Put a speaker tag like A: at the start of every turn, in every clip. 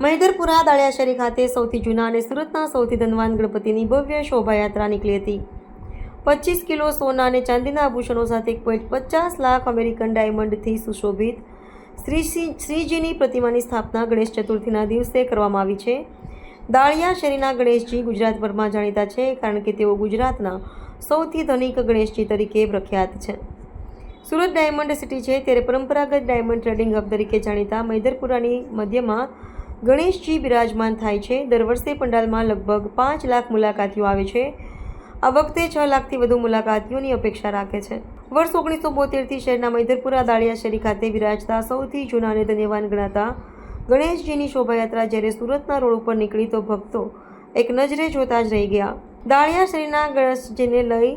A: મહિધરપુરા દાળિયાશેરી ખાતે સૌથી જૂના અને સુરતના સૌથી ધનવાન ગણપતિની ભવ્ય શોભાયાત્રા નીકળી હતી। 25 કિલો સોના અને ચાંદીના આભૂષણો સાથે 1.50 લાખ અમેરિકન ડાયમંડથી સુશોભિત શ્રીજીની પ્રતિમાની સ્થાપના ગણેશ ચતુર્થીના દિવસે કરવામાં આવી છે। દાળિયાશેરીના ગણેશજી ગુજરાતભરમાં જાણીતા છે, કારણ કે તેઓ ગુજરાતના સૌથી ધનિક ગણેશજી તરીકે પ્રખ્યાત છે। સુરત ડાયમંડ સિટી છે, ત્યારે પરંપરાગત ડાયમંડ ટ્રેડિંગ હબ તરીકે જાણીતા મહિધરપુરાની મધ્યમાં ગણેશજી બિરાજમાન થાય છે। દર વર્ષે પંડાલમાં લગભગ 5 લાખ મુલાકાતીઓ આવે છે। આ વખતે 6 લાખથી વધુ મુલાકાતીઓની અપેક્ષા રાખે છે। વર્ષ 1972થી શહેરના મહિધરપુરા દાળિયાશેરી ખાતે બિરાજતા સૌથી જૂના અને ધન્યવાન ગણાતા ગણેશજીની શોભાયાત્રા જ્યારે સુરતના રોડ ઉપર નીકળી તો ભક્તો એક નજરે જોતા જ રહી ગયા। દાળિયાશેરીના ગણેશજીને લઈ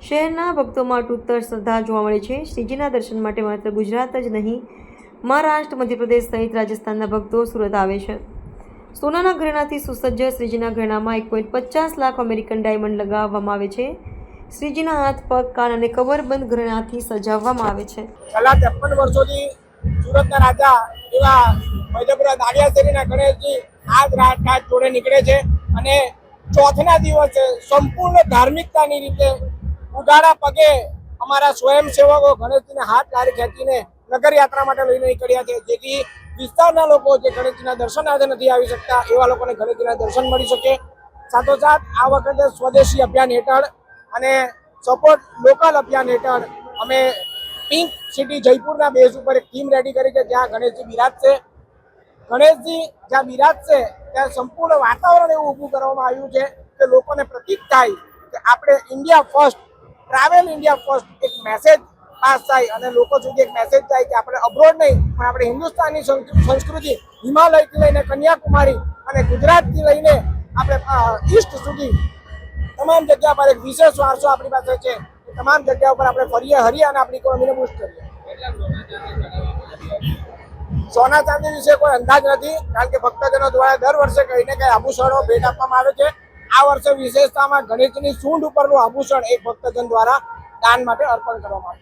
A: શહેરના ભક્તોમાં અતૂટ શ્રદ્ધા જોવા મળે છે। શ્રીજીના દર્શન માટે માત્ર ગુજરાત જ નહીં, મહારાષ્ટ્ર, મધ્યપ્રદેશ સહિત રાજસ્થાનના ભક્તો સુરત આવે છે। સોનાના ઘરેણાથી સુસજ્જ શ્રીજીના ઘરેણામાં 1.50 લાખ અમેરિકન ડાયમંડ લગાવવામાં આવે છે। શ્રીજીના હાથ, પગ, કાન અને કમરબંધ ઘરેણાથી સજાવવામાં આવે છે।
B: છેલ્લા 53 વર્ષોથી સુરતના રાજા એવા મહિધરપુરા દાળિયાશેરીના ગણેશજી આજ રાત જોડે નીકળે છે અને ચોથના દિવસે સંપૂર્ણ ધાર્મિકતાની રીતે ઉગાડા પગે અમારા સ્વયંસેવકો ગણેશજીને હાથ લારી ખેંચીને નગર યાત્રા માટે લઈને નીકળ્યા છે, જેથી વિસ્તારના લોકો જે ગણેશજીના દર્શન આજે નથી આવી શકતા એવા લોકોને ગણેશજીના દર્શન મળી શકે। સાથોસાથ આ વખતે સ્વદેશી અભિયાન હેઠળ અને સપોર્ટ લોકલ અભિયાન હેઠળ અમે પિંક સિટી જયપુરના બેઝ ઉપર એક ટીમ રેડી કરી છે, જ્યાં ગણેશજી બિરાજશે। ગણેશજી જ્યાં બિરાજશે ત્યાં સંપૂર્ણ વાતાવરણ એવું ઊભું કરવામાં આવ્યું છે કે લોકોને પ્રતીક થાય કે આપણે India first, travel India first એક મેસેજ પાસ થાય અને લોકો સુધી એક મેસેજ થાય કે આપણે અબ્રોડ નહીં પણ આપણે હિન્દુસ્તાનની સંસ્કૃતિ હિમાલયથી લઈને કન્યાકુમારી અને ગુજરાતથી લઈને આપણે ઈસ્ટ સુધી તમામ જગ્યા પર એક વિશેષ વારસો આપણી પાસે છે। તમામ જગ્યા ઉપર આપણે ફરીએ, હરીએ અને આપણી ઇકોનોમીને બૂસ્ટ કરીએ। સોના ચાંદી વિશે કોઈ અંદાજ નથી, કારણ કે ભક્તજનો દ્વારા દર વર્ષે કહીને કઈ આભૂષણો ભેટ આપવામાં આવે છે। આ વર્ષે વિશેષતામાં ગણેશની સૂંઢ ઉપરનું આભૂષણ એક ભક્તજન દ્વારા દાન માટે અર્પણ કરવામાં આવ્યું।